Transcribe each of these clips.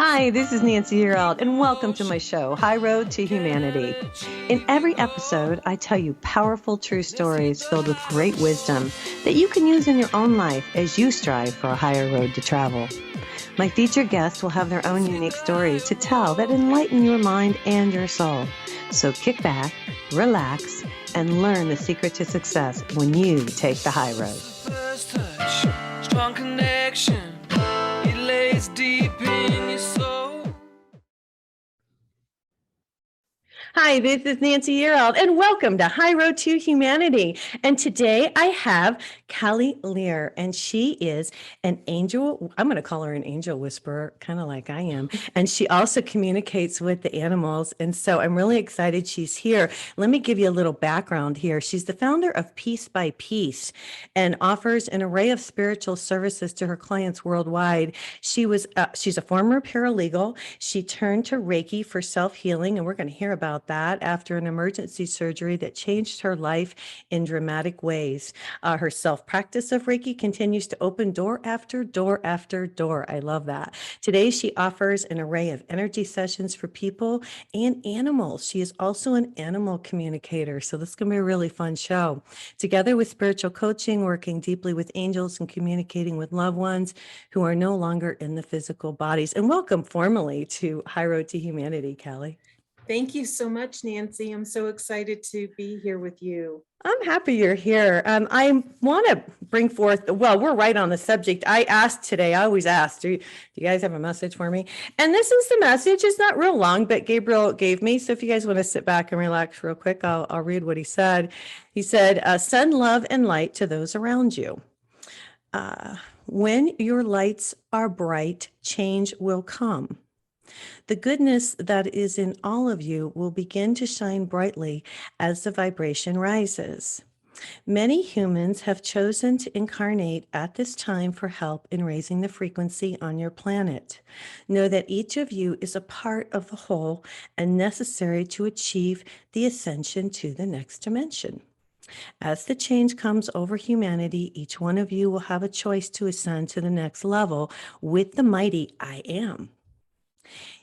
Hi, this is Nancy Yearout, and welcome to my show, High Road to Humanity. In every episode, I tell you powerful true stories filled with great wisdom that you can use in your own life as you strive for a higher road to travel. My featured guests will have their own unique stories to tell that enlighten your mind and your soul. So kick back, relax, and learn the secret to success when you take the high road. First touch, strong connection, it lays deep in your soul. Hi, this is Nancy Yearout, and welcome to High Road to Humanity. And today I have Caly Lehrer, and she is an angel. I'm going to call her an angel whisperer, kind of like I am. And she also communicates with the animals. And so I'm really excited she's here. Let me give you a little background here. She's the founder of Peace by Peace and offers an array of spiritual services to her clients worldwide. She's a former paralegal. She turned to Reiki for self-healing, and we're going to hear about that after an emergency surgery that changed her life in dramatic ways. Her self-practice of Reiki continues to open door after door after door. I love that. Today, she offers an array of energy sessions for people and animals. She is also an animal communicator, so this is going to be a really fun show. Together with spiritual coaching, working deeply with angels and communicating with loved ones who are no longer in the physical bodies. And welcome formally to High Road to Humanity, Caly. Thank you so much, Nancy. I'm so excited to be here with you. I'm happy you're here. I want to bring forth, well, we're right on the subject. I asked today, I always ask, do you guys have a message for me? And this is the message. It's not real long, but Gabriel gave me. So if you guys want to sit back and relax real quick, I'll read what he said. He said, send love and light to those around you. When your lights are bright, change will come. The goodness that is in all of you will begin to shine brightly as the vibration rises. Many humans have chosen to incarnate at this time for help in raising the frequency on your planet. Know that each of you is a part of the whole and necessary to achieve the ascension to the next dimension. As the change comes over humanity, each one of you will have a choice to ascend to the next level with the mighty I am.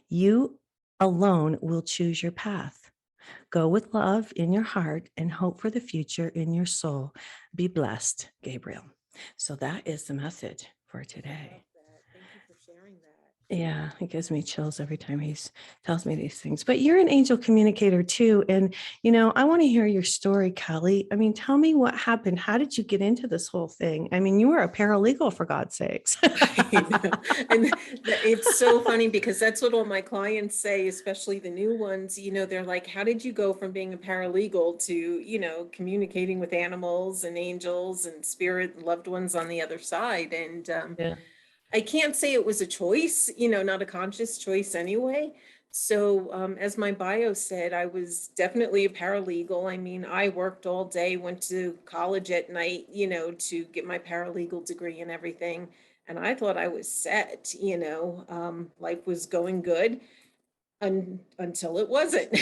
You alone will choose your path. Go with love in your heart and hope for the future in your soul. Be blessed, Gabriel. So that is the message for today. Thank you for sharing that. Yeah, it gives me chills every time he tells me these things. But you're an angel communicator too. And, I want to hear your story, Caly. I mean, tell me what happened. How did you get into this whole thing? I mean, you were a paralegal, for God's sakes. And it's so funny because that's what all my clients say, especially the new ones. They're like, how did you go from being a paralegal to, communicating with animals and angels and spirit and loved ones on the other side? And Yeah. I can't say it was a choice, not a conscious choice anyway. So as my bio said, I was definitely a paralegal. I mean, I worked all day, went to college at night, to get my paralegal degree and everything. And I thought I was set, life was going good until it wasn't.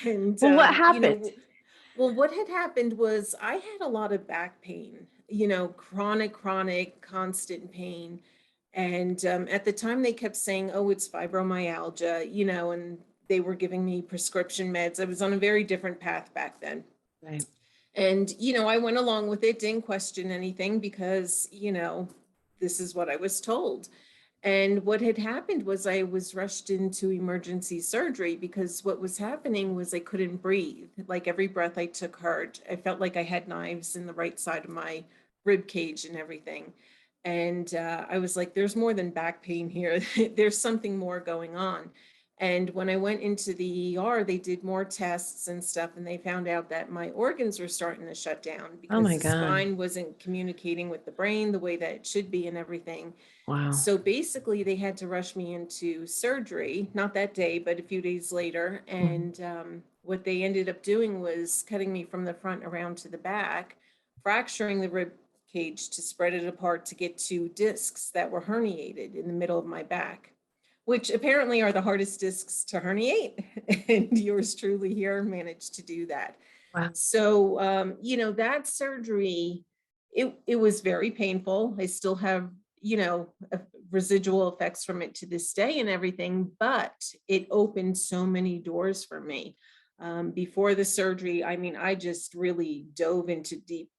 And, Well, what happened? well, what had happened was I had a lot of back pain, chronic, constant pain. And at the time they kept saying, oh, it's fibromyalgia, and they were giving me prescription meds. I was on a very different path back then. Right. And, I went along with it, didn't question anything because, this is what I was told. And what had happened was I was rushed into emergency surgery because what was happening was I couldn't breathe. Like every breath I took hurt. I felt like I had knives in the right side of my rib cage and everything. And I was like, there's more than back pain here. There's something more going on. And when I went into the ER, they did more tests and stuff, and they found out that my organs were starting to shut down because my the God. spine wasn't communicating with the brain the way that it should be and everything. Wow. So basically, they had to rush me into surgery, not that day, but a few days later. And what they ended up doing was cutting me from the front around to the back, fracturing the rib cage to spread it apart to get two discs that were herniated in the middle of my back, which apparently are the hardest discs to herniate. And yours truly here managed to do that. Wow. So, that surgery, it was very painful. I still have, residual effects from it to this day and everything, but it opened so many doors for me. Before the surgery, I mean, I just really dove into deep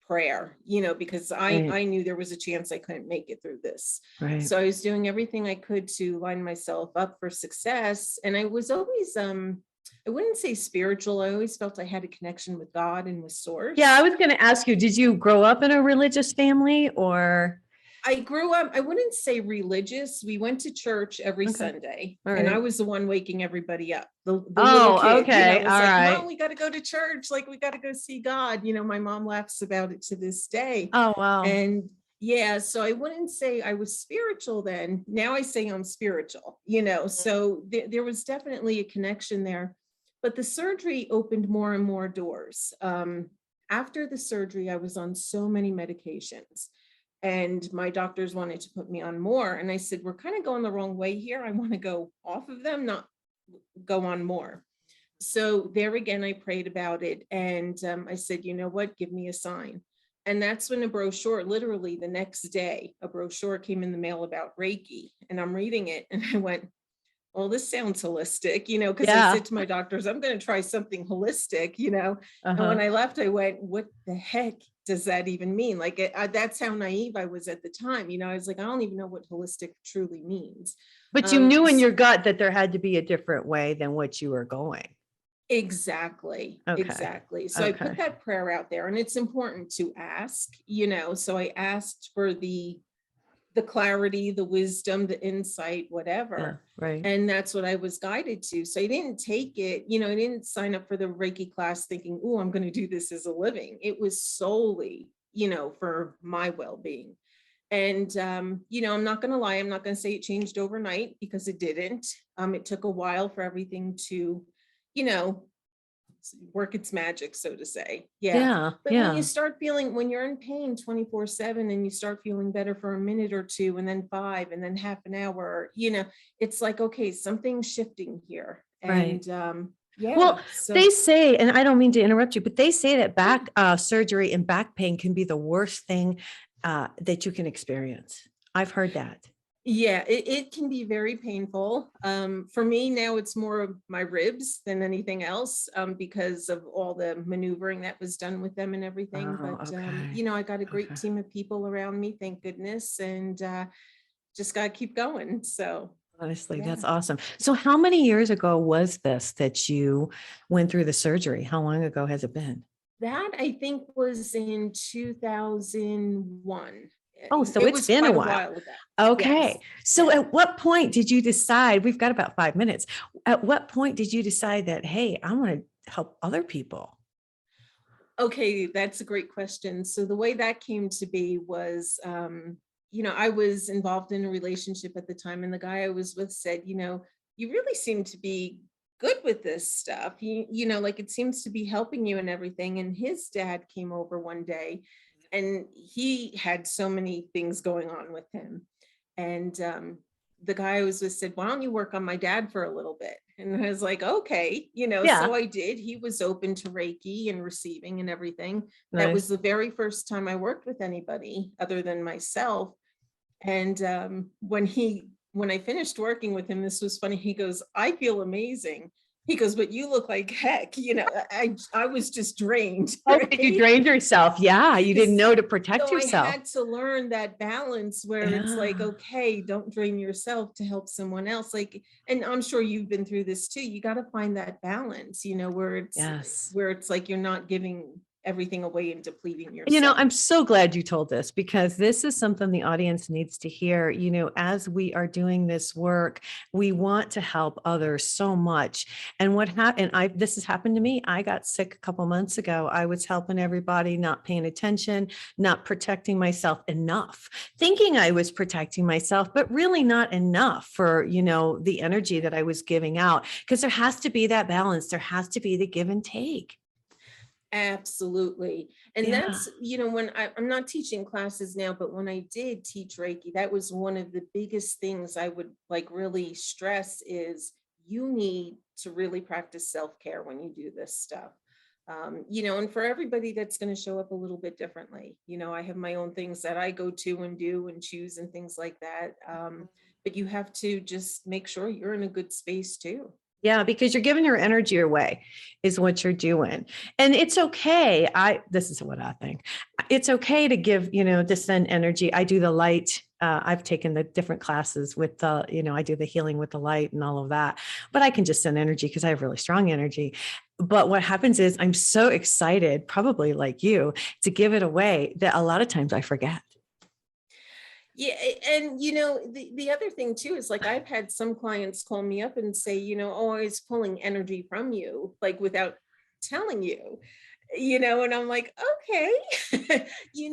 prayer, because Right. I knew there was a chance I couldn't make it through this. Right. So I was doing everything I could to line myself up for success. And I was always, I wouldn't say spiritual. I always felt I had a connection with God and with source. Yeah, I was going to ask you, did you grow up in a religious family or? I grew up, I wouldn't say religious. We went to church every Okay. Sunday, All and I right. was the one waking everybody up. The little Oh, kid, okay. was All like, right. Mom, we got to go to church. Like, we got to go see God. My mom laughs about it to this day. Oh, wow. And yeah, so I wouldn't say I was spiritual then. Now I say I'm spiritual, so there was definitely a connection there. But the surgery opened more and more doors. After the surgery, I was on so many medications. And my doctors wanted to put me on more. And I said, we're kind of going the wrong way here. I want to go off of them, not go on more. So there again, I prayed about it. And I said, you know what, give me a sign. And that's when a brochure, literally the next day, a brochure came in the mail about Reiki. And I'm reading it and I went, well, this sounds holistic, because I Yeah. said to my doctors, I'm going to try something holistic, And Uh-huh. when I left, I went, what the heck does that even mean? Like, that's how naive I was at the time. I was like, I don't even know what holistic truly means. But you knew in your gut that there had to be a different way than what you were going. Exactly. Okay. Exactly. So I put that prayer out there, and it's important to ask, so I asked for the clarity, the wisdom, the insight, whatever. Yeah, right. And that's what I was guided to. So I didn't take it, I didn't sign up for the Reiki class thinking, oh, I'm going to do this as a living. It was solely, for my well-being. And, I'm not going to lie. I'm not going to say it changed overnight, because it didn't. It took a while for everything to, work its magic, so to say. Yeah. But Yeah. when you start feeling, when you're in pain 24/7 and you start feeling better for a minute or two, and then 5, and then half an hour, it's like, okay, something's shifting here. Right. And Well, so they say, and I don't mean to interrupt you, but they say that back surgery and back pain can be the worst thing that you can experience. I've heard that. yeah, it can be very painful. For me now, it's more of my ribs than anything else, because of all the maneuvering that was done with them and everything. Oh, But okay. I got a great Okay. team of people around me, thank goodness, and just got to keep going. So Honestly, that's yeah, awesome. So how many years ago was this that you went through the surgery? How long ago has it been? that I think was in 2001. Oh, so It it's was been a quite a while. while ago. Yes. Okay. So Yeah. at what point did you decide, we've got about 5 minutes. At what point did you decide that, hey, I want to help other people? Okay, that's a great question. So the way that came to be was, I was involved in a relationship at the time, and the guy I was with said, you really seem to be good with this stuff. Like, it seems to be helping you and everything. And his dad came over one day, and he had so many things going on with him. And the guy I was with said, why don't you work on my dad for a little bit? And I was like, okay, Yeah. so I did. He was open to Reiki and receiving and everything. That Nice. was the very first time I worked with anybody other than myself. And when I finished working with him, this was funny. He goes, I feel amazing. He goes, but you look like heck. I was just drained. Oh, but you drained yourself. Yeah. You didn't know to protect So I yourself. had to learn that balance where it's like, Yeah. okay, don't drain yourself to help someone else. Like, and I'm sure you've been through this too. You got to find that balance, Yes. where it's like you're not giving everything away and depleting yourself. I'm so glad you told this, because this is something the audience needs to hear. As we are doing this work, we want to help others so much. And what happened, this has happened to me. I got sick a couple months ago. I was helping everybody, not paying attention, not protecting myself enough, thinking I was protecting myself, but really not enough for, the energy that I was giving out, because there has to be that balance. There has to be the give and take. Absolutely. And Yeah. that's, when I'm not teaching classes now, but when I did teach Reiki, that was one of the biggest things I would like really stress is you need to really practice self-care when you do this stuff. And for everybody that's going to show up a little bit differently. I have my own things that I go to and do and choose and things like that. But you have to just make sure you're in a good space too. Yeah, because you're giving your energy away is what you're doing. And it's okay. This is what I think. It's okay to give, to send energy. I do the light. I've taken the different classes with the, I do the healing with the light and all of that, but I can just send energy because I have really strong energy. But what happens is I'm so excited, probably like you, to give it away that a lot of times I forget. Yeah. And, the other thing too is like I've had some clients call me up and say, oh, I was pulling energy from you, like without telling you. And I'm like, okay, so you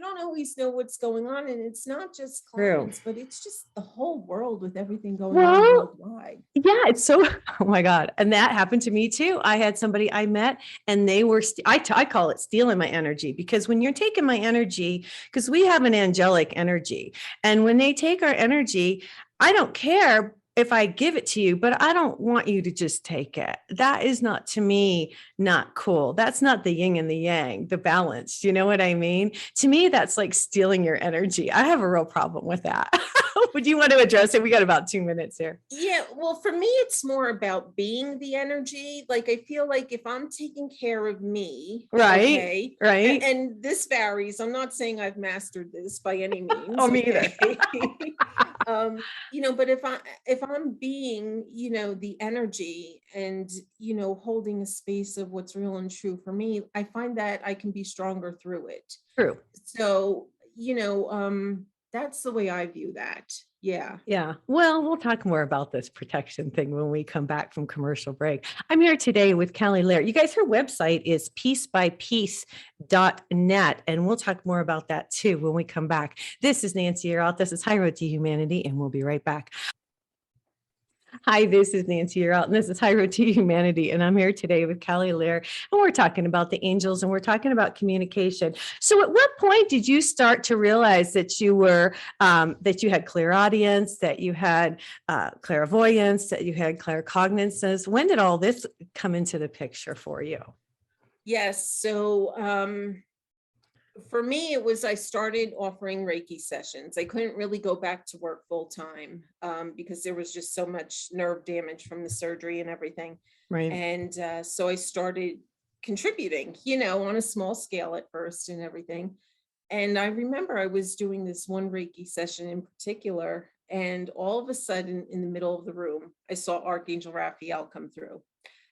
don't always know what's going on. And it's not just True. clients, but it's just the whole world with everything going on Well, worldwide. yeah, it's so, oh my God. And that happened to me too. I had somebody I met and they were, I call it stealing my energy, because when you're taking my energy, because we have an angelic energy, and when they take our energy, I don't care if I give it to you, but I don't want you to just take it. That is not, to me, not cool. That's not the yin and the yang, the balance. You know what I mean? To me, that's like stealing your energy. I have a real problem with that. Would you want to address it? We got about 2 minutes here. Yeah, well, for me, it's more about being the energy. Like, I feel like if I'm taking care of me, Right, okay, right. and this varies. I'm not saying I've mastered this by any means. Oh, me either. Okay? But if I'm being, the energy and, holding a space of what's real and true for me, I find that I can be stronger through it. True. So, that's the way I view that. Yeah. Yeah. Well, we'll talk more about this protection thing when we come back from commercial break. I'm here today with Caly Lehrer. You guys, her website is piecebypiece.net, and we'll talk more about that too when we come back. This is Nancy Yearout. This is High Road to Humanity, and we'll be right back. Hi, this is Nancy Yearout, and this is High Road to Humanity, and I'm here today with Caly Lehrer, and we're talking about the angels, and we're talking about communication. So, at what point did you start to realize that you were that you had clairaudience, that you had clairvoyance, that you had claircognizance? When did all this come into the picture for you? Yes. So, for me, it was I started offering Reiki sessions. I couldn't really go back to work full time because there was just so much nerve damage from the surgery and everything. Right. And so I started contributing, on a small scale at first and everything. And I remember I was doing this one Reiki session in particular, and all of a sudden in the middle of the room, I saw Archangel Raphael come through,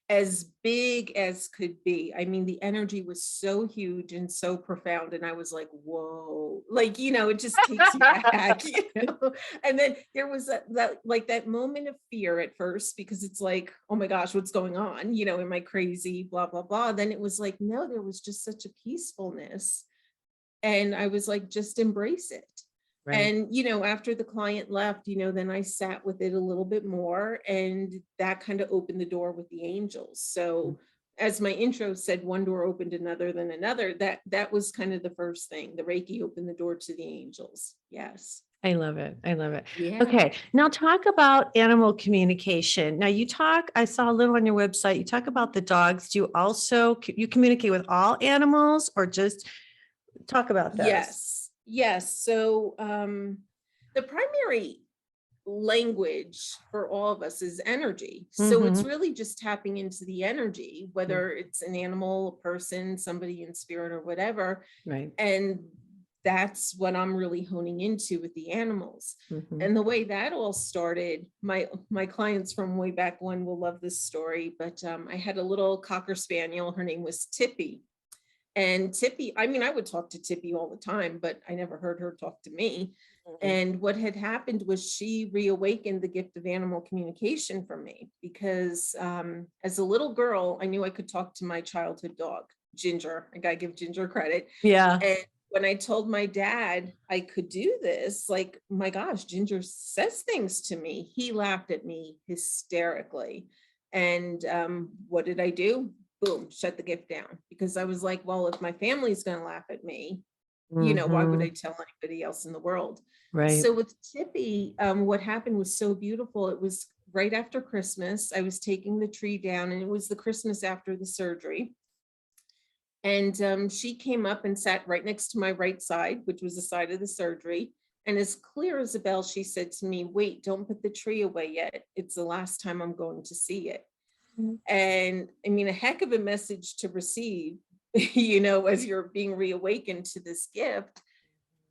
as big as could be. I mean, the energy was so huge and so profound. And I was like, whoa, like, it just takes you back, And then there was that moment of fear at first, because it's like, oh my gosh, what's going on? Am I crazy? Blah, blah, blah. Then it was like, no, there was just such a peacefulness. And I was like, just embrace it. Right. And, after the client left, then I sat with it a little bit more, and that kind of opened the door with the angels. So as my intro said, one door opened another, then another. That was kind of the first thing. The Reiki opened the door to the angels. Yes. I love it. I love it. Yeah. Okay. Now talk about animal communication. Now I saw a little on your website, you talk about the dogs. Do you communicate with all animals, or just talk about those? Yes. So the primary language for all of us is energy. So it's really just tapping into the energy, whether it's an animal, a person, somebody in spirit, or whatever. Right. And that's what I'm really honing into with the animals. And the way that all started, my clients from way back when will love this story, but I had a little Cocker Spaniel. Her name was Tippy. And Tippy, I mean, I would talk to Tippy all the time, but I never heard her talk to me. And what had happened was she reawakened the gift of animal communication for me, because as a little girl, I knew I could talk to my childhood dog, Ginger. I gotta give Ginger credit. Yeah. And when I told my dad I could do this, like, my gosh, Ginger says things to me. He laughed at me hysterically. And what did I do? Boom, shut the gift down, because I was like, well, if my family's going to laugh at me, why would I tell anybody else in the world? Right. So with Tippy, what happened was so beautiful. It was right after Christmas. I was taking the tree down, and it was the Christmas after the surgery. And she came up and sat right next to my right side, which was the side of the surgery. And as clear as a bell, she said to me, "Wait, don't put the tree away yet. It's the last time I'm going to see it." Mhm. And I mean, a heck of a message to receive, as you're being reawakened to this gift.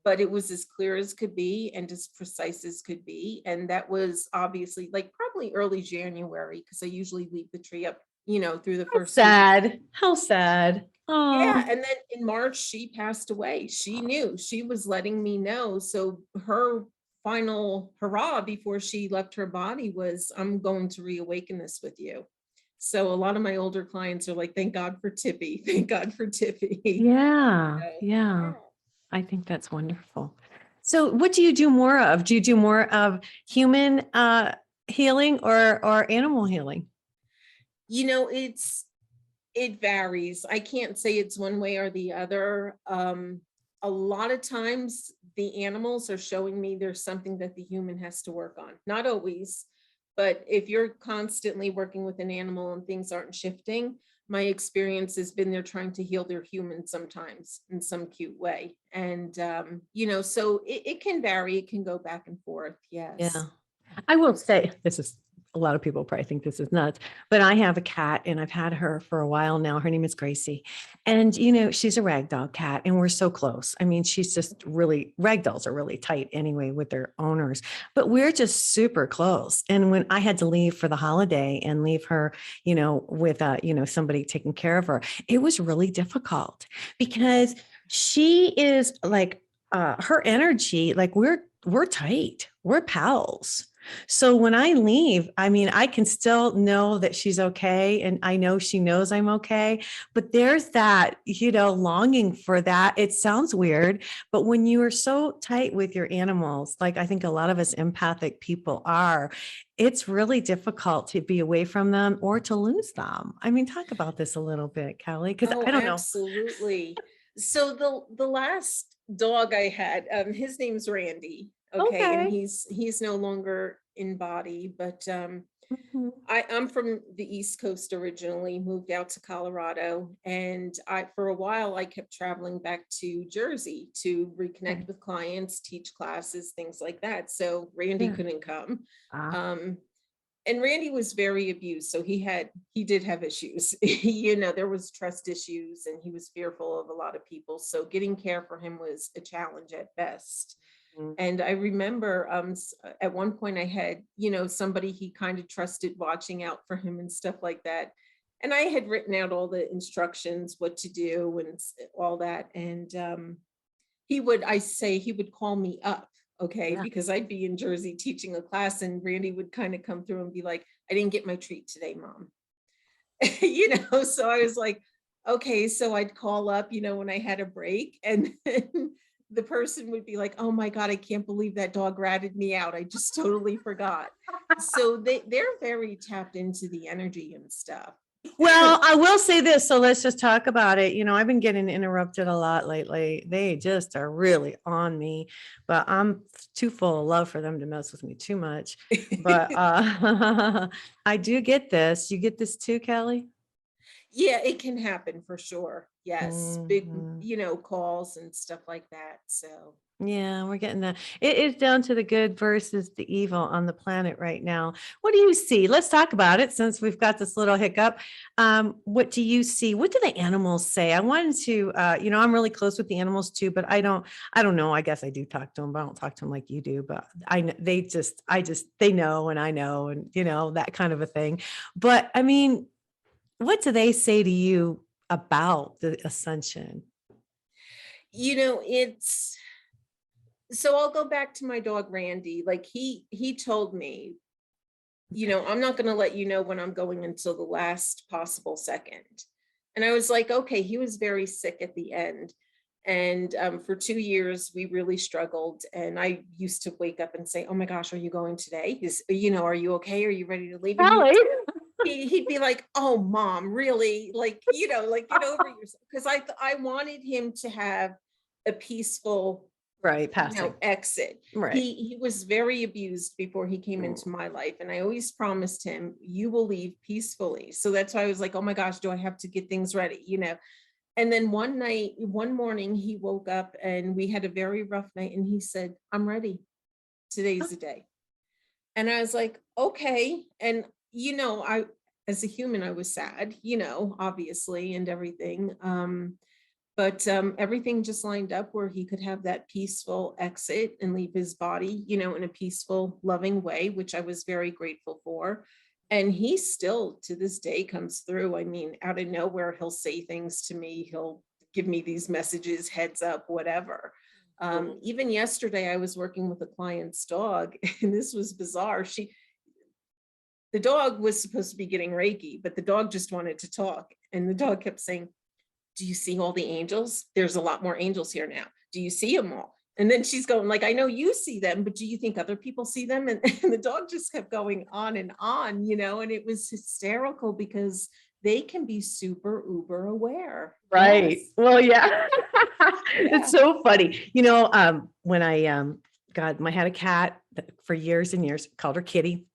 But it was as clear as could be and as precise as could be. And that was obviously like probably early January, because I usually leave the tree up, through the How first week. sad. How sad. Yeah. Oh, And then in March, she passed away. She knew, she was letting me know. So her final hurrah before she left her body was, "I'm going to reawaken this with you." So a lot of my older clients are like, "Thank God for Tippy. Thank God for Tippy." yeah. So, Yeah. yeah. I think that's wonderful. So what do you do more of? Do you do more of human healing or animal healing? It varies. I can't say it's one way or the other. A lot of times the animals are showing me there's something that the human has to work on. Not always, but if you're constantly working with an animal and things aren't shifting, my experience has been they're trying to heal their human sometimes in some cute way. And so it can vary. It can go back and forth. Yeah. Yes. I will say this is a lot of people probably think this is nuts, but I have a cat and I've had her for a while now. Her name is Gracie. And, she's a ragdoll cat and we're so close. I mean, she's just really, ragdolls are really tight anyway with their owners, but we're just super close. And when I had to leave for the holiday and leave her, with, somebody taking care of her, it was really difficult because she is like, her energy, like we're tight, we're pals. So when I leave, I mean, I can still know that she's okay. And I know she knows I'm okay. But there's that, longing for that. It sounds weird, but when you are so tight with your animals, like I think a lot of us empathic people are, it's really difficult to be away from them or to lose them. I mean, talk about this a little bit, Kelly, because Oh, I don't know. absolutely. So the last dog I had, his name's Randy. Okay, and Okay. he's no longer in body, but Mhm. I'm from the East Coast originally, moved out to Colorado, and I for a while I kept traveling back to Jersey to Okay. reconnect with clients, teach classes, things like that. So Randy Yeah. couldn't come. Ah, Um, and Randy was very abused. So he did have issues. There was trust issues and he was fearful of a lot of people. So getting care for him was a challenge at best. mm, And I remember at one point I had, somebody he kind of trusted watching out for him and stuff like that. And I had written out all the instructions, what to do and all that. And he would call me up, okay, yeah. because I'd be in Jersey teaching a class and Randy would kind of come through and be like, "I didn't get my treat today, Mom." So I was like, okay, so I'd call up, when I had a break, and then the person would be like, "Oh my God, I can't believe that dog ratted me out. I just totally forgot." So they're very tapped into the energy and stuff. Well, I will say this, so let's just talk about it. I've been getting interrupted a lot lately. They just are really on me, but I'm too full of love for them to mess with me too much. But I do get this. You get this too, Kelly? Yeah, it can happen for sure. Yes, big, Mhm. calls and stuff like that. So Yeah, we're getting that. It is down to the good versus the evil on the planet right now. What do you see? Let's talk about it since we've got this little hiccup. What do you see? What do the animals say? I wanted to, I'm really close with the animals too, but I don't know. I guess I do talk to them, but I don't talk to them like you do. But they know, and I know, and that kind of a thing. But I mean, what do they say to you about the ascension? it's so I'll go back to my dog Randy. Like he told me, "I'm not going to let you know when I'm going until the last possible second." And I was like, okay, he was very sick at the end. And for 2 years, we really struggled. And I used to wake up and say, "Oh my gosh, are you going today? Are you okay? Are you ready to leave?" And Kelly. he'd be like, "Oh, Mom, really? Like, like get over yourself." Because I wanted him to have a peaceful, Right, passing. exit. Right. He was very abused before he came Mm. into my life, and I always promised him, "You will leave peacefully." So that's why I was like, "Oh my gosh, do I have to get things ready?" And then one morning, he woke up and we had a very rough night and he said, I'm ready. Today's the day. And I was like, okay. And, as a human, I was sad, obviously, and everything. But everything just lined up where he could have that peaceful exit and leave his body, in a peaceful, loving way, which I was very grateful for. And he still to this day comes through. I mean, out of nowhere, he'll say things to me. He'll give me these messages, heads up, whatever. Even yesterday, I was working with a client's dog, and this was bizarre. The dog was supposed to be getting Reiki, but the dog just wanted to talk. And the dog kept saying, do you see all the angels? There's a lot more angels here now. Do you see them all? And then she's going like, I know you see them, but do you think other people see them? And the dog just kept going on, and it was hysterical because they can be super uber aware. Right. Yes. Well, yeah. It's Yeah. so funny. When I had a cat for years and years, called her Kitty.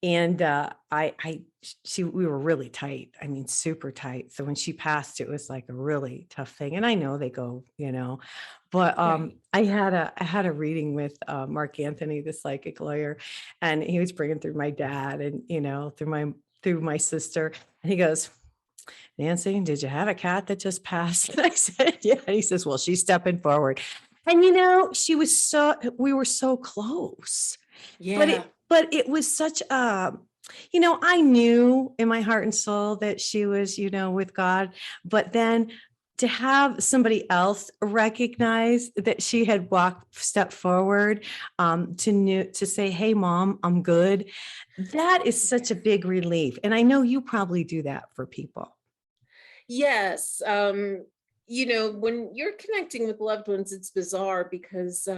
And we were really tight. I mean, super tight. So when she passed, it was like a really tough thing. And I know they go, but Right. I had a reading with Mark Anthony, the psychic lawyer, and he was bringing through my dad and, through my sister. And he goes, Nancy, did you have a cat that just passed? And I said, yeah. And he says, well, she's stepping forward. And, we were so close, but Yeah. it was such a, I knew in my heart and soul that she was, with God, but then to have somebody else recognize that she had stepped forward, to say, hey, mom, I'm good. That is such a big relief. And I know you probably do that for people. Yes. When you're connecting with loved ones, it's bizarre because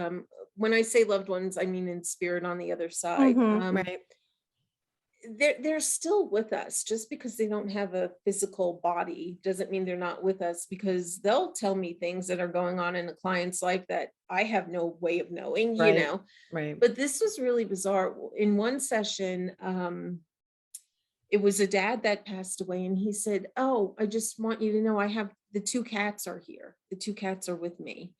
when I say loved ones, I mean in spirit on the other side. Right. They're still with us. Just because they don't have a physical body doesn't mean they're not with us, because they'll tell me things that are going on in a client's life that I have no way of knowing, Right. Right. But this was really bizarre. In one session, it was a dad that passed away, and he said, oh, I just want you to know I have the two cats are here. The two cats are with me.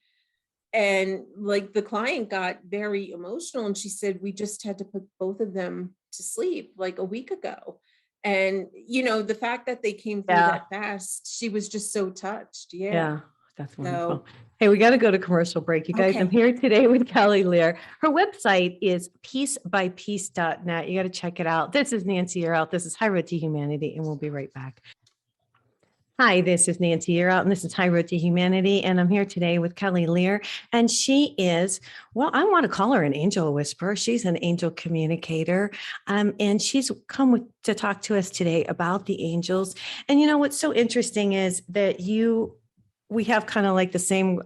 And like the client got very emotional, and she said, we just had to put both of them to sleep like a week ago. And, the fact that they came through Yeah. that fast, she was just so touched. Yeah. Yeah. That's So, wonderful. Hey, we got to go to commercial break. You guys, I'm okay. here today with Caly Lehrer. Her website is piecebypiece.net. You got to check it out. This is Nancy Yearout. This is High Road to Humanity, and we'll be right back. Hi, this is Nancy Yearout, and this is High Road to Humanity, and I'm here today with Caly Lehrer, and she is, well, I want to call her an angel whisperer. She's an angel communicator, and she's come to talk to us today about the angels. And what's so interesting is that we have kind of like the same,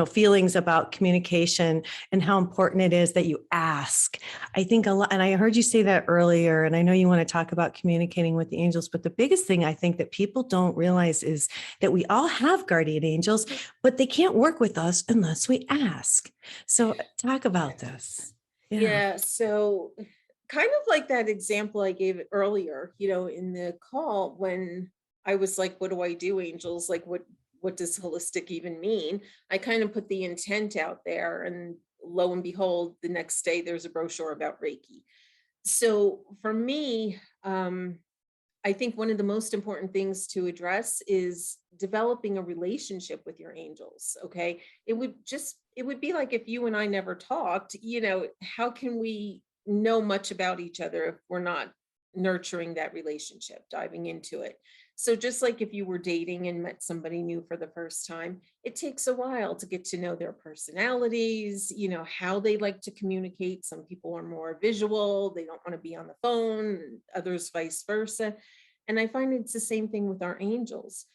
feelings about communication and how important it is that you ask. I think a lot, and I heard you say that earlier, and I know you want to talk about communicating with the angels, but the biggest thing I think that people don't realize is that we all have guardian angels, but they can't work with us unless we ask. So talk about this. Yeah. So kind of like that example I gave earlier, in the call, when I was like, what do I do, angels? Like, what does holistic even mean? I kind of put the intent out there, and lo and behold, the next day there's a brochure about Reiki. So for me, I think one of the most important things to address is developing a relationship with your angels. Okay. It would be like if you and I never talked, how can we know much about each other if we're not nurturing that relationship, diving into it? So just like if you were dating and met somebody new for the first time, it takes a while to get to know their personalities, how they like to communicate. Some people are more visual, they don't want to be on the phone, others vice versa. And I find it's the same thing with our angels.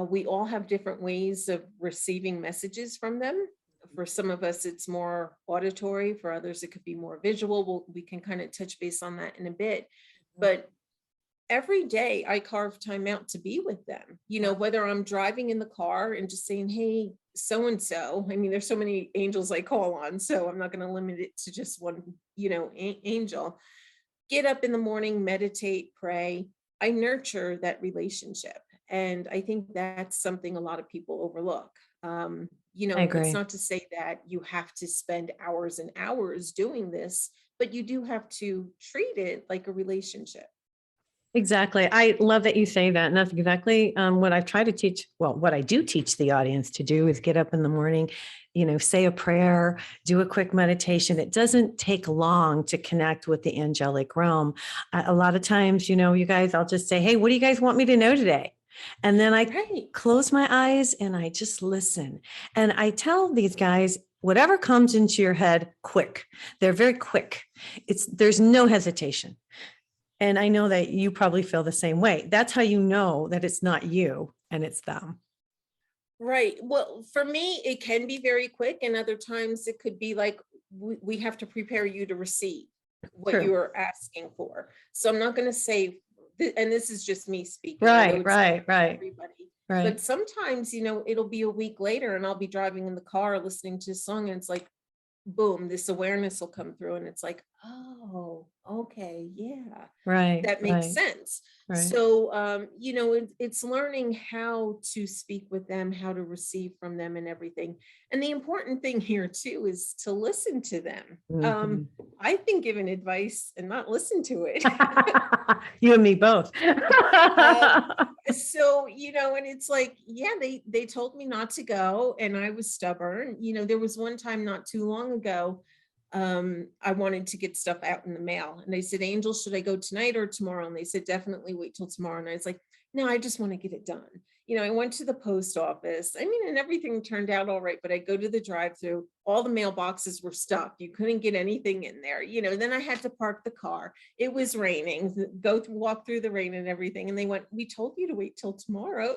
We all have different ways of receiving messages from them. For some of us, it's more auditory. For others, it could be more visual. We can kind of touch base on that in a bit. But every day I carve time out to be with them, whether I'm driving in the car and just saying, hey, so-and-so. I mean, there's so many angels I call on, so I'm not going to limit it to just one, angel. Get up in the morning, meditate, pray. I nurture that relationship. And I think that's something a lot of people overlook. I It's agree. not to say that you have to spend hours and hours doing this, but you do have to treat it like a relationship. Exactly. I love that you say that. And that's exactly what I've tried to teach. Well, what I do teach the audience to do is get up in the morning, say a prayer, do a quick meditation. It doesn't take long to connect with the angelic realm. A lot of times, you guys, I'll just say, hey, what do you guys want me to know today? And then I Right. close my eyes and I just listen. And I tell these guys, whatever comes into your head, quick. They're very quick. There's no hesitation. And I know that you probably feel the same way. That's how you know that it's not you and it's them. Right. Well, for me, it can be very quick, and other times it could be like we have to prepare you to receive what True. you're asking for. So I'm not going to say, and this is just me speaking. I know Right, it's right, right, everybody, right. but sometimes, it'll be a week later, and I'll be driving in the car listening to a song, and it's like, boom, this awareness will come through, and it's like, oh, okay, yeah, Right, that makes right, sense. right. So it's learning how to speak with them, how to receive from them, and everything. And the important thing here too is to listen to them. Mhm. I've been given advice and not listened to it. You and me both. um, so and it's like, yeah, they told me not to go, and I was stubborn. There was one time not too long ago, I wanted to get stuff out in the mail, and they said, Angel, should I go tonight or tomorrow? And they said, definitely wait till tomorrow. And I was like, no, I just want to get it done. I went to the post office, and everything turned out all right, but I go to the drive-through, all the mailboxes were stuffed, you couldn't get anything in there. Then I had to park the car, it was raining, walk through the rain and everything, and they went, we told you to wait till tomorrow.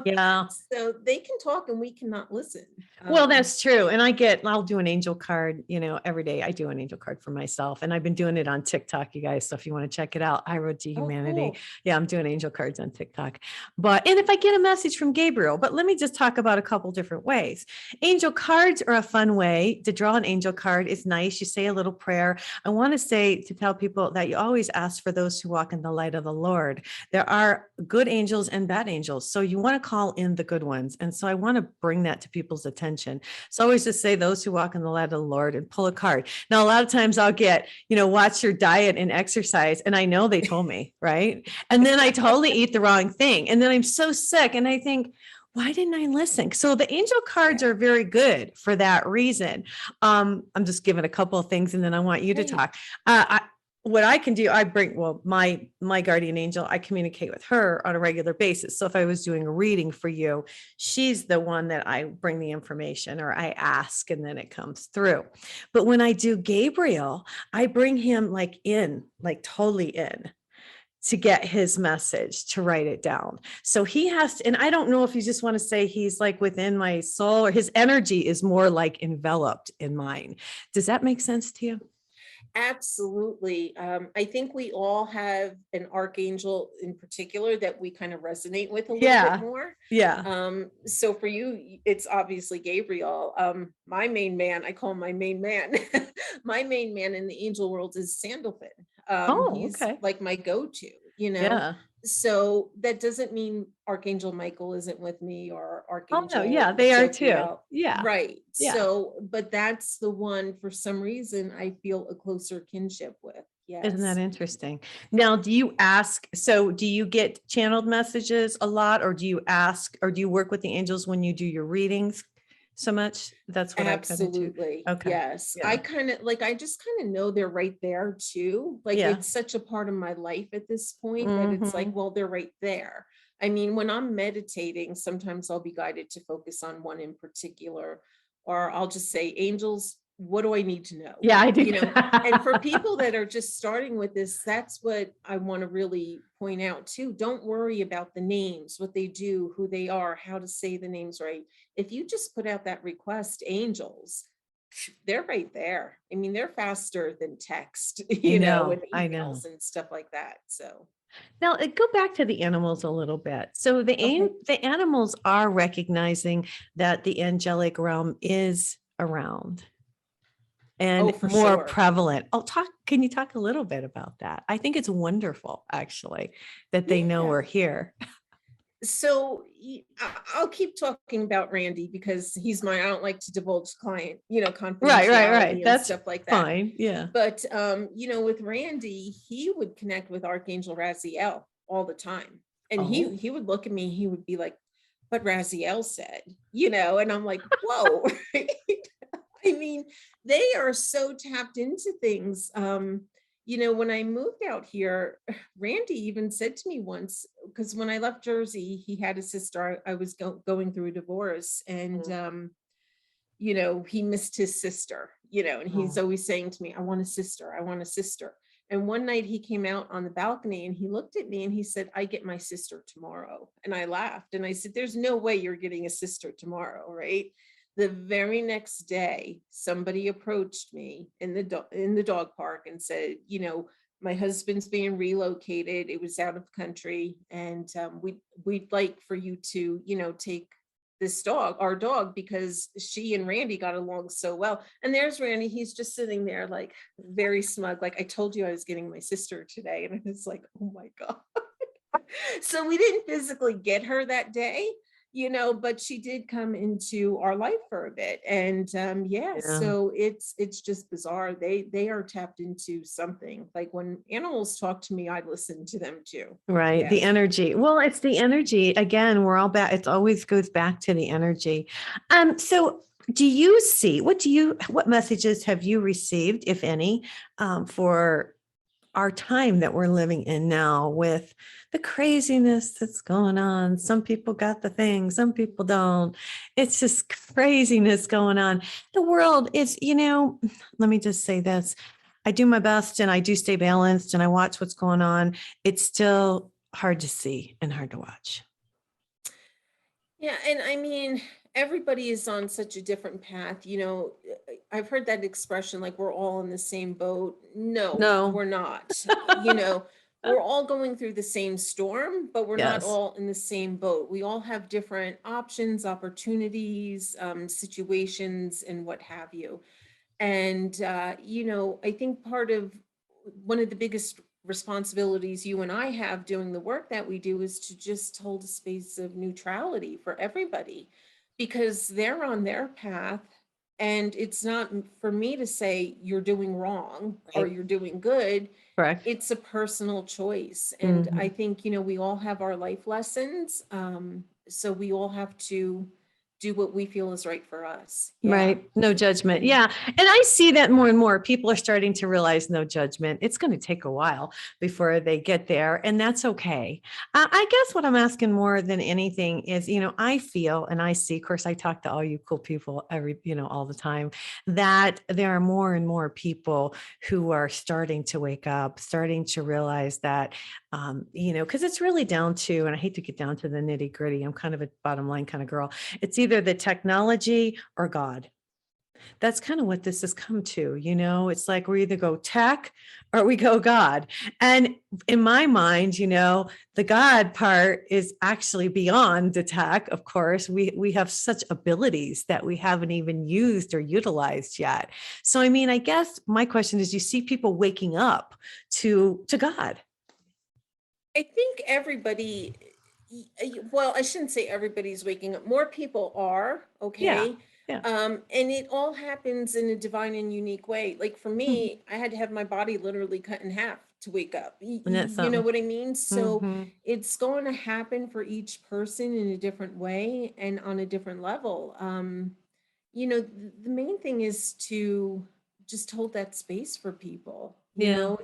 Yeah. So they can talk and we cannot listen. Well, that's true. And I'll do an angel card, every day. I do an angel card for myself. And I've been doing it on TikTok, you guys. So if you want to check it out, I Road to Oh, Humanity. cool. Yeah, I'm doing angel cards on TikTok. And if I get a message from Gabriel, but let me just talk about a couple different ways. Angel cards are a fun way to draw an angel card. Is nice. You say a little prayer. I want to tell people that you always ask for those who walk in the light of the Lord. There are good angels and bad angels. So you want to call in the good ones. And so I want to bring that to people's attention. So always just say those who walk in the light of the Lord and pull a card. Now, a lot of times I'll get, watch your diet and exercise. And I know they told me, right? And then I totally eat the wrong thing. And then I'm so sick. And I think, why didn't I listen? So the angel cards Yeah. are very good for that reason. I'm just giving a couple of things and then I want you to Right. talk. What I can do, my guardian angel, I communicate with her on a regular basis. So if I was doing a reading for you, she's the one that I bring the information or I ask and then it comes through. But when I do Gabriel, I bring him like totally in to get his message, to write it down. So he has to, and I don't know if you just want to say he's like within my soul or his energy is more like enveloped in mine. Does that make sense to you? Absolutely. I think we all have an archangel in particular that we kind of resonate with a little bit Yeah. more. Yeah. So for you, it's obviously Gabriel. My main man, I call him my main man. My main man in the angel world is Sandalphon. Oh, He's okay. like my go-to. Yeah. So that doesn't mean Archangel Michael isn't with me or Oh, no. Archangel Yeah, they are too. Jophiel. Yeah. Right. Yeah. So, but that's the one for some reason I feel a closer kinship with. Isn't that Yes. interesting? Now, do you get channeled messages a lot, or do you ask, or do you work with the angels when you do your readings so much? That's what I kind of do. Absolutely. Okay. Yes. Yeah. I just kind of know they're right there too. Like Yeah. it's such a part of my life at this point that it's like, Mhm. well, they're right there. I mean, when I'm meditating, sometimes I'll be guided to focus on one in particular, or I'll just say, angels, what do I need to know? Yeah, I do. And for people that are just starting with this, that's what I want to really point out too. Don't worry about the names, what they do, who they are, how to say the names right. If you just put out that request, angels, they're right there. I mean, they're faster than text, and I know. emails and stuff like that. So, Now, go back to the animals a little bit. So okay. the animals are recognizing that the angelic realm is around Oh, and for more sure. prevalent. Can you talk a little bit about that? I think it's wonderful, actually, that they know we're Yeah. here. So I'll keep talking about Randy because he's I don't like to divulge client, Right. confidentiality and That's stuff like that. fine. Yeah. But with Randy, he would connect with Archangel Raziel all the time. And Oh, he would look at me, he would be like, but Raziel said, and I'm like, whoa, right? I mean, they are so tapped into things. When I moved out here, Randy even said to me once, because when I left Jersey, he had a sister. I was going through a divorce, and mm, he missed his sister, and he's oh, always saying to me, I want a sister, I want a sister. And one night he came out on the balcony and he looked at me and he said, I get my sister tomorrow. And I laughed and I said, there's no way you're getting a sister tomorrow, right? The very next day, somebody approached me in the dog park and said, my husband's being relocated. It was out of the country, and we'd like for you to, take this dog, our dog, because she and Randy got along so well. And there's Randy, he's just sitting there like very smug, like, I told you I was getting my sister today. And it's like, oh my God. So we didn't physically get her that day, but she did come into our life for a bit. And yeah. so it's just bizarre. They are tapped into something. Like when animals talk to me, I listen to them too. Right. Yeah. The energy. Well, it's the energy. Again, we're all back. It always goes back to the energy. So do you see, what messages have you received, if any, for our time that we're living in now with the craziness that's going on? Some people got the thing, some people don't. It's just craziness going on. The world is, let me just say this. I do my best and I do stay balanced and I watch what's going on. It's still hard to see and hard to watch. Yeah, and I mean, everybody is on such a different path. I've heard that expression, like we're all in the same boat. No, No. we're not. You know, we're all going through the same storm, but we're not Yes. all in the same boat. We all have different options, opportunities, situations, and what have you. And, I think part of one of the biggest responsibilities you and I have doing the work that we do is to just hold a space of neutrality for everybody because they're on their path. And it's not for me to say you're doing wrong or Right. you're doing good. Correct. It's a personal choice. And I Mhm. think, we all have our life lessons. So we all have to do what we feel is right for us. Yeah. Right. No judgment. And Yeah. And I see that more and more. People are starting to realize no judgment. It's going to take a while before they get there. And that's okay. I guess what I'm asking more than anything is, I feel and I see, of course, I talk to all you cool people all the time, that there are more and more people who are starting to wake up, starting to realize that, because it's really down to, and I hate to get down to the nitty gritty. I'm kind of a bottom line kind of girl. It's either the technology or God. That's kind of what this has come to, it's like we either go tech or we go God. And in my mind, the God part is actually beyond the tech. Of course, we have such abilities that we haven't even used or utilized yet. So, I mean, I guess my question is, you see people waking up to God. I think everybody, well, I shouldn't say everybody's waking up. More people are, Yeah. okay? Yeah. And it all happens in a divine and unique way. Like for Mhm. me, I had to have my body literally cut in half to wake up. And that's You know something. what I mean? So Mhm. it's going to happen for each person in a different way and on a different level. The main thing is to just hold that space for people. Yeah.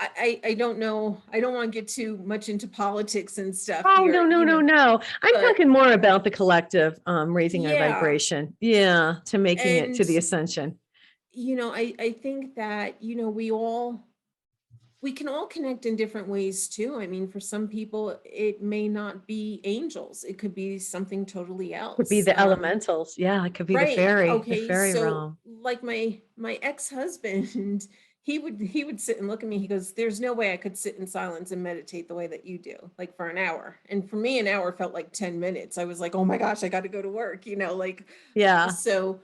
I don't know. I don't want to get too much into politics and stuff Oh, here, no, no, no, no. I'm but talking more about the collective, raising our yeah. vibration. Yeah. To making it And, to the ascension. I think that, we can all connect in different ways too. I mean, for some people, it may not be angels. It could be something totally Could be else. the elementals. Yeah. It could be Right. the Okay. fairy So realm. like my ex-husband, he would sit and look at me. He goes, there's no way I could sit in silence and meditate the way that you do, like for an hour. And for me, an hour felt like 10 minutes. I was like, oh my gosh, I got to go to work, like Yeah. so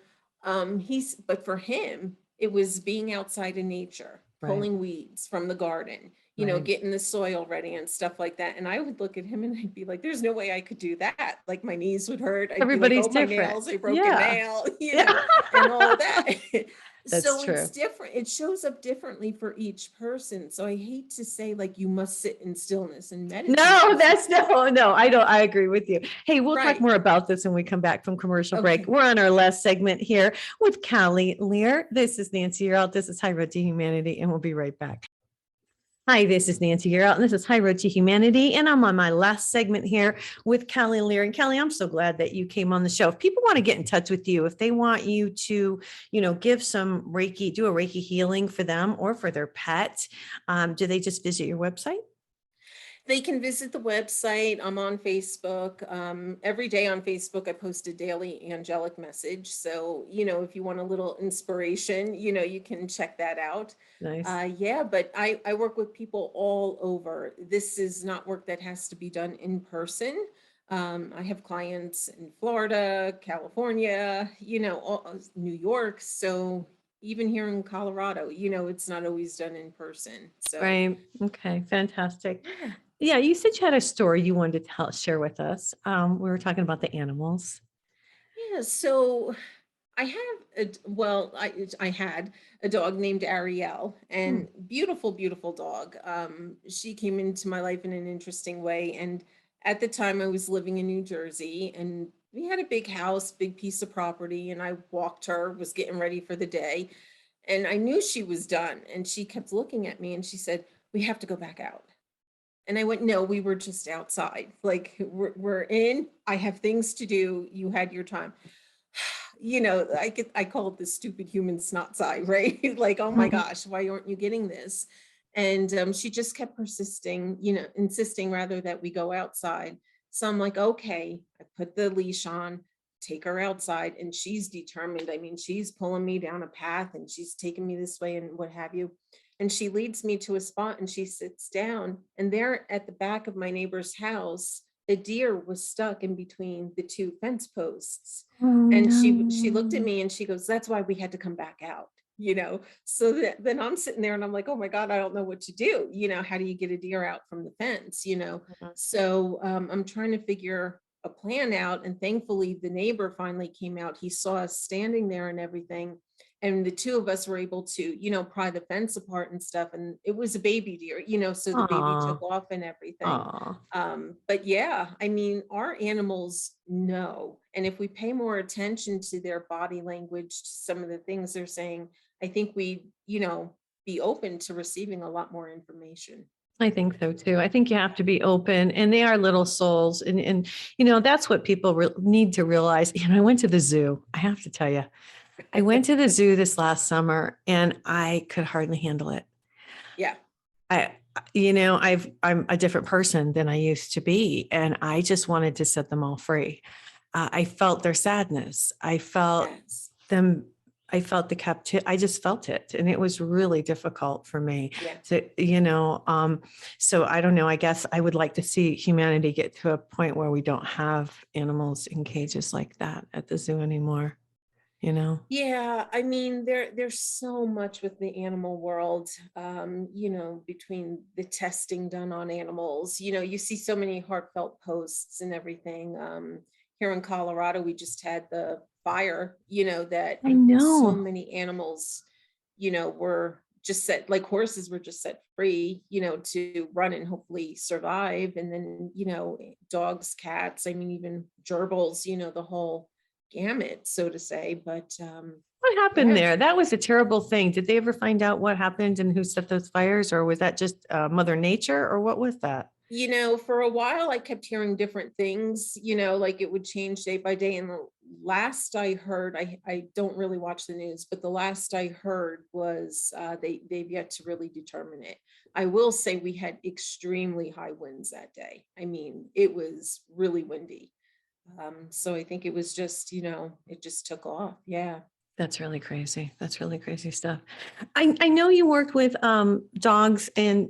but for him, it was being outside in nature. pulling weeds from the garden, Right. getting the soil ready and stuff like that. And I would look at him and I'd be like, there's no way I could do that. Like my knees would hurt. I'd be like, Everybody's oh, my different. nails, a broken Yeah. nail, Yeah. and all of that. That's So it's true. different. It shows up differently for each person. So I hate to say like you must sit in stillness and meditate. No, that's no, I don't. I agree with you. Hey, we'll talk Right. more about this when we come back from commercial break. Okay. We're on our last segment here with Caly Lehrer. This is Nancy Yearout. This is High Road to Humanity, and we'll be right back. Hi, this is Nancy Yearout, and this is High Road to Humanity, and I'm on my last segment here with Caly Lehrer. And Caly, I'm so glad that you came on the show. If people want to get in touch with you, if they want you to, give some Reiki, do a Reiki healing for them or for their pet, do they just visit your website? They can visit the website. I'm on Facebook. Every day on Facebook, I post a daily angelic message. So, if you want a little inspiration, you can check that out. Nice. Yeah, but I work with people all over. This is not work that has to be done in person. I have clients in Florida, California, New York. So even here in Colorado, it's not always done in person. So, Right. Okay. Fantastic. yeah. Yeah. You said you had a story you wanted to share with us. We were talking about the animals. Yeah, so I have I had a dog named Ariel, and beautiful, beautiful dog. She came into my life in an interesting way. And at the time I was living in New Jersey, and we had a big house, big piece of property, and I walked her, was getting ready for the day, and I knew she was done. And she kept looking at me and she said, "We have to go back out." And I went, "No, we were just outside. Like we're in. I have things to do. You had your time." I call it the stupid human snot sigh, right? Like, oh my Mhm. gosh, why aren't you getting this? And she just kept persisting, insisting rather that we go outside. So I'm like, okay, I put the leash on, take her outside, and she's determined. I mean, she's pulling me down a path and she's taking me this way and what have you. And she leads me to a spot and she sits down. And there at the back of my neighbor's house, the deer was stuck in between the two fence posts. Oh, And she looked at no. me and she goes, "That's why we had to come back out." So then I'm sitting there and I'm like, oh my God, I don't know what to do. How do you get a deer out from the fence? Mhm. So I'm trying to figure a plan out. And thankfully the neighbor finally came out. He saw us standing there and everything. And the two of us were able to, pry the fence apart and stuff. And it was a baby deer, so the baby Aw. took off and everything. Aw. But yeah, I mean, our animals know. And if we pay more attention to their body language, to some of the things they're saying, I think we, be open to receiving a lot more information. I think so too. I think you have to be open, and they are little souls. And that's what people need to realize. I went to the zoo. I have to tell you, I went to the zoo this last summer and I could hardly handle it. Yeah. I'm a different person than I used to be, and I just wanted to set them all free. I felt their sadness. I felt Yes. them. I felt the captivity. I just felt it, and it was really difficult for me Yeah. so I don't know. I guess I would like to see humanity get to a point where we don't have animals in cages like that at the zoo anymore. Yeah, I mean, there's so much with the animal world, between the testing done on animals. You see so many heartfelt posts and everything. Here in Colorado, we just had the fire, that I so know. many animals, were just set, like horses were just set free, to run and hopefully survive. And then, dogs, cats, I mean, even gerbils, the whole gamut, so to say. But What happened yeah, there? That was a terrible thing. Did they ever find out what happened and who set those fires, or was that just Mother Nature, or what was that? for a while I kept hearing different things, like it would change day by day. And the last I heard, I don't really watch the news, but the last I heard was they've yet to really determine it. I will say we had extremely high winds that day. I mean, it was really windy. So I think it was just, it just took off. Yeah. That's really crazy. That's really crazy stuff. I know you worked with dogs, and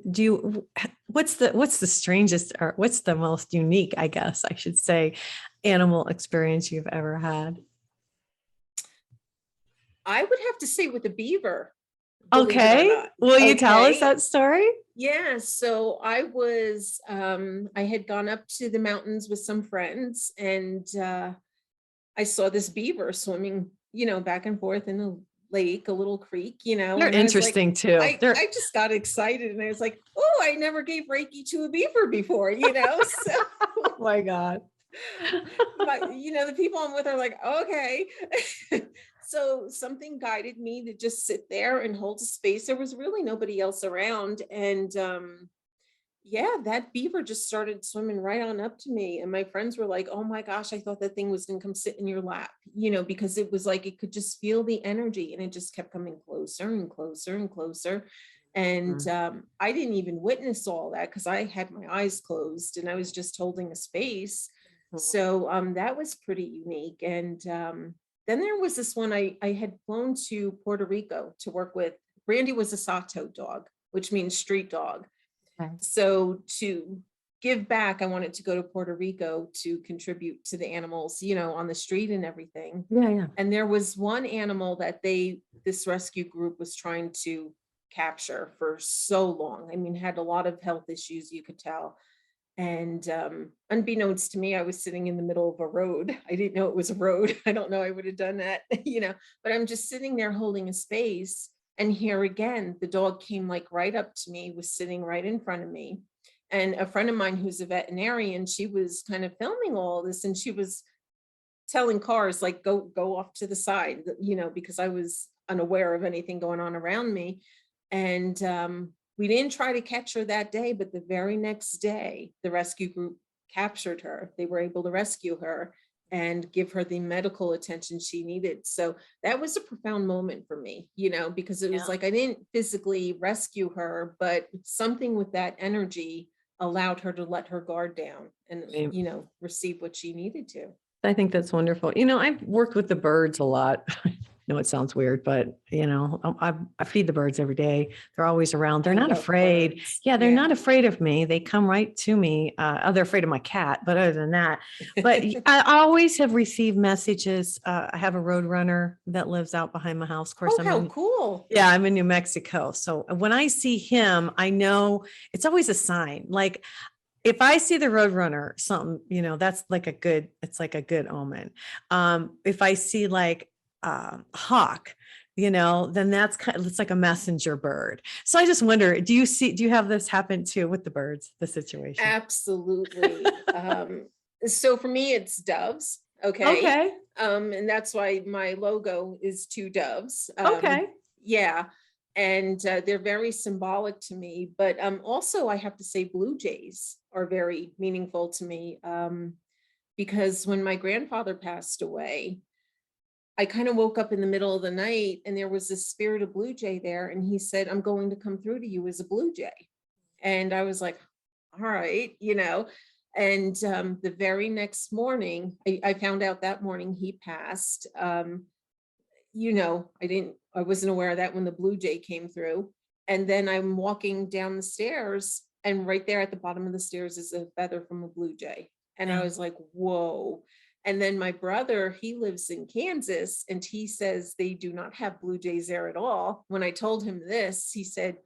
what's the strangest, or what's the most unique, I guess I should say, animal experience you've ever had? I would have to say with the beaver. believe it or Okay. not. Will you tell us Okay. that story? Yeah, so I had gone up to the mountains with some friends, and I saw this beaver swimming, back and forth in a lake, a little creek, They're and I was like, interesting too. I just got excited, and I was like, oh, I never gave Reiki to a beaver before, so Oh my God. the people I'm with are like, okay. So something guided me to just sit there and hold a space. There was really nobody else around. And yeah, that beaver just started swimming right on up to me. And my friends were like, oh my gosh, I thought that thing was going to come sit in your lap, because it was like it could just feel the energy, and it just kept coming closer and closer and closer. And Mm. I didn't even witness all that because I had my eyes closed and I was just holding a space. So that was pretty unique. And then there was this one, I had flown to Puerto Rico to work with. Brandy was a Sato dog, which means street dog. Okay. So to give back, I wanted to go to Puerto Rico to contribute to the animals, on the street and everything. Yeah, yeah. And there was one animal that this rescue group was trying to capture for so long. I mean, had a lot of health issues, you could tell. And unbeknownst to me, I was sitting in the middle of a road. I didn't know it was a road. I don't know I would have done that, but I'm just sitting there holding a space. And here again, the dog came like right up to me, was sitting right in front of me. And a friend of mine who's a veterinarian, she was kind of filming all this, and she was telling cars like, go off to the side, because I was unaware of anything going on around me. And we didn't try to catch her that day, but the very next day, the rescue group captured her. They were able to rescue her and give her the medical attention she needed. So that was a profound moment for me, because it was Yeah. like I didn't physically rescue her, but something with that energy allowed her to let her guard down and, Right. receive what she needed to. I think that's wonderful. I've worked with the birds a lot. I know it sounds weird, but I feed the birds every day. They're always around. They're I not love afraid. birds. Yeah, they're not afraid of me. They come right to me. They're afraid of my cat, but other than that, but I always have received messages. I have a road runner that lives out behind my house. Of course, Oh, how cool. yeah, I'm in New Mexico. So when I see him, I know it's always a sign. Like if I see the roadrunner, something, that's like it's like a good omen. If I see like hawk, then it's like a messenger bird. So I just wonder, do you have this happen too with the birds, the situation? Absolutely. So for me, it's doves. Okay. Okay. And that's why my logo is two doves. Okay. Yeah. And they're very symbolic to me. But also, I have to say, blue jays are very meaningful to me, because when my grandfather passed away, I kind of woke up in the middle of the night and there was this spirit of blue jay there. And he said, I'm going to come through to you as a blue jay. And I was like, all right, And the very next morning, I found out that morning he passed. I wasn't aware of that when the blue jay came through. And then I'm walking down the stairs, and right there at the bottom of the stairs is a feather from a blue jay. And I Yeah. was like, whoa. And then my brother, he lives in Kansas, and he says they do not have blue jays there at all. When I told him this, he said,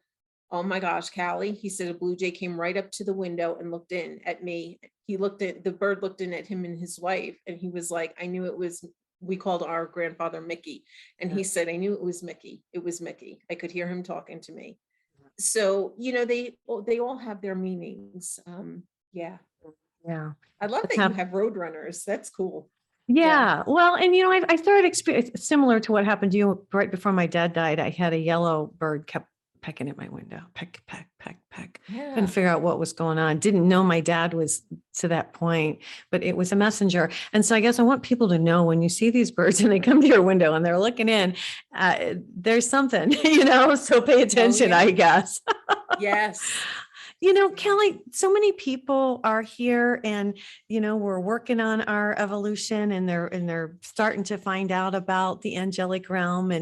oh my gosh, Caly, he said a blue jay came right up to the window and looked in at me. The bird looked in at him and his wife, and he was like, I knew it was, we called our grandfather Mickey. And he said, I knew it was Mickey. It was Mickey. I could hear him talking to me. So, they all have their meanings. Yeah. Yeah. I love That's that you hap- have roadrunners. That's cool. Yeah. Well, and I started experience similar to what happened to you right before my dad died. I had a yellow bird kept pecking at my window, peck, peck, peck, peck. Yeah. Couldn't figure out what was going on. Didn't know my dad was to that point, but it was a messenger. And so I guess I want people to know when you see these birds and they come to your window and they're looking in, there's something, so pay attention, yeah. I guess. Yes. Caly, so many people are here and, we're working on our evolution and they're starting to find out about the angelic realm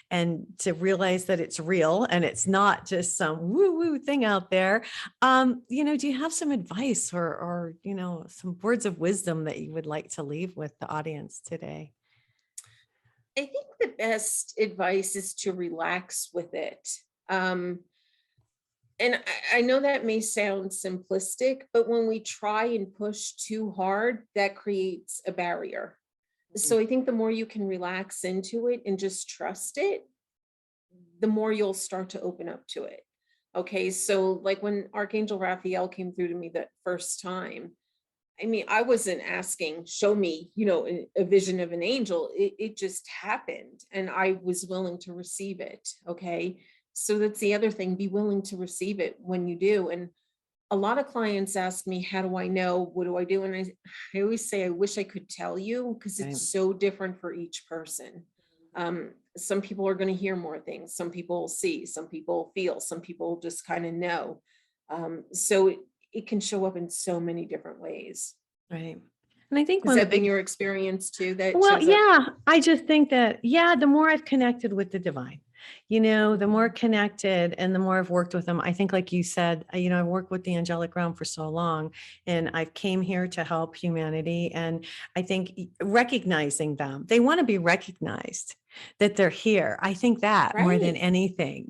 and to realize that it's real and it's not just some woo woo thing out there. Do you have some advice or some words of wisdom that you would like to leave with the audience today? I think the best advice is to relax with it. Um, and I know that may sound simplistic, but when we try and push too hard, that creates a barrier. So I think the more you can relax into it and just trust it, the more you'll start to open up to it. Okay, so like when Archangel Raphael came through to me that first time, I mean, I wasn't asking, show me, a vision of an angel. It just happened and I was willing to receive it. Okay. So that's the other thing, be willing to receive it when you do. And a lot of clients ask me, how do I know? What do I do? And I always say, I wish I could tell you because Right. it's so different for each person. Some people are going to hear more things. Some people see, some people feel, some people just kind of know. So it can show up in so many different ways. Right. And I think Has one of that the been big, your experience too? That well, shows up? yeah, I just think that, yeah, the more I've connected with the divine, the more connected and the more I've worked with them. I think, like you said, I've worked with the angelic realm for so long and I've came here to help humanity. And I think recognizing them, they want to be recognized that they're here. I think that more than Right. anything,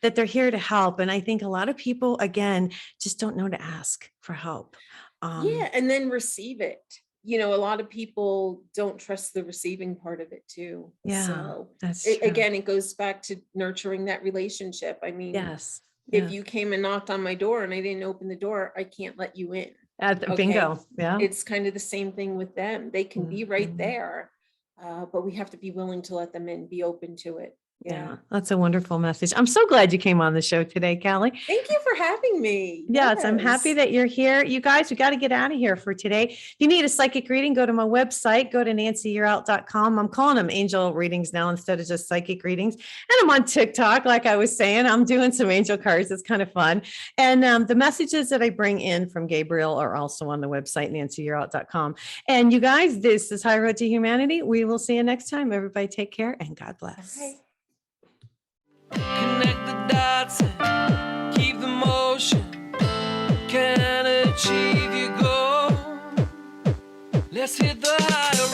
that they're here to help. And I think a lot of people, again, just don't know to ask for help. Yeah. And then receive it. A lot of people don't trust the receiving part of it too. Yeah, So that's true. again, it goes back to nurturing that relationship. I mean, Yes. if Yeah. you came and knocked on my door and I didn't open the door, I can't let you in. Okay. Bingo. Yeah. It's kind of the same thing with them. They can be right Mhm. there, but we have to be willing to let them in, be open to it. Yeah, Yeah. that's a wonderful message. I'm so glad you came on the show today, Caly. Thank you for having me. Yes, I'm happy Yes. that you're here. You guys, we got to get out of here for today. If you need a psychic reading, go to my website, go to nancyyearout.com. I'm calling them angel readings now instead of just psychic readings. And I'm on TikTok, like I was saying. I'm doing some angel cards. It's kind of fun. And the messages that I bring in from Gabriel are also on the website, nancyyearout.com. And you guys, this is High Road to Humanity. We will see you next time. Everybody take care and God bless. Bye. Connect the dots and keep the motion. Can achieve your goal. Let's hit the higher road.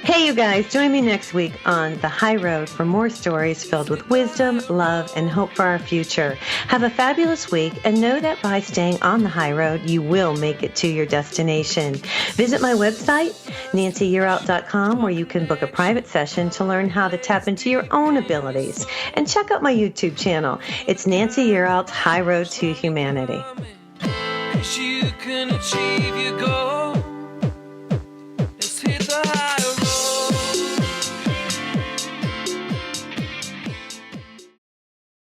Hey, you guys, join me next week on The High Road for more stories filled with wisdom, love, and hope for our future. Have a fabulous week and know that by staying on the high road, you will make it to your destination. Visit my website, nancyyearout.com, where you can book a private session to learn how to tap into your own abilities. And check out my YouTube channel. It's Nancy Yearout's High Road to Humanity. You can achieve your goal.